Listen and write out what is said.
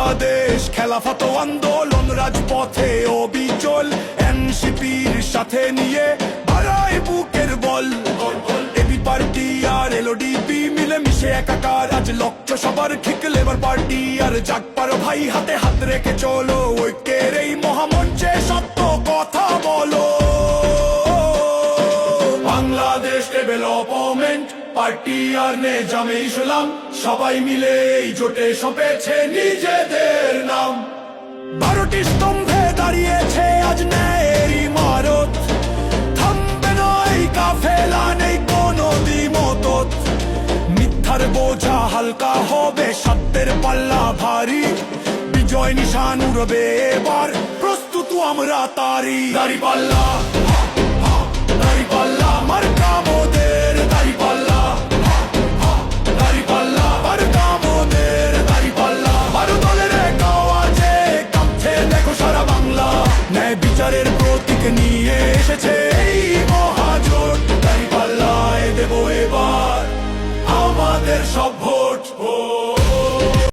বাংলাদেশ খেলাফত আন্দোলন রাজপথে অবিচল, এনসিপির সাথে নিয়ে বাড়ায় বুকের বল। এবি পার্টি আর এলওডিপি মিলে মিশে একাকার, আজ লক্ষ্য সবার ঠিক লেবার পার্টি আর জাগপার ভাই, হাতে হাত রেখে চলো ঐক্যের এই মহামঞ্চে সত্য কথা বলো। বাংলাদেশ ডেভেলপমেন্ট পার্টি আর নেজামে ইসলাম সবাই মিলে এই জোটে সঁপেছে নিজেদের নাম। 12টি স্তম্ভে দাঁড়িয়েছে আজ ন্যায়ের ইমারত, থামবে নয় কাফেলা, নেই কোনো দ্বিমত। মিথ্যার বোঝা হালকা হবে, সত্যের পাল্লা ভারী, বিজয় নিশান উড়বে এবার, প্রস্তুত আমরা তারি। দাঁড়িপাল্লা দাঁড়িপাল্লা মার্কা মোদের, দাঁড়িপাল্লা দাঁড়িপাল্লা মার্কা মোদের, দাঁড়িপাল্লা 12 দলের এক আওয়াজে কাঁপছে দেখো সারা বাংলা। ন্যায় বিচারের প্রতীক নিয়ে এসেছে এই মহাজোট, দাঁড়িপাল্লায় দেব এবার আমাদের সভ্য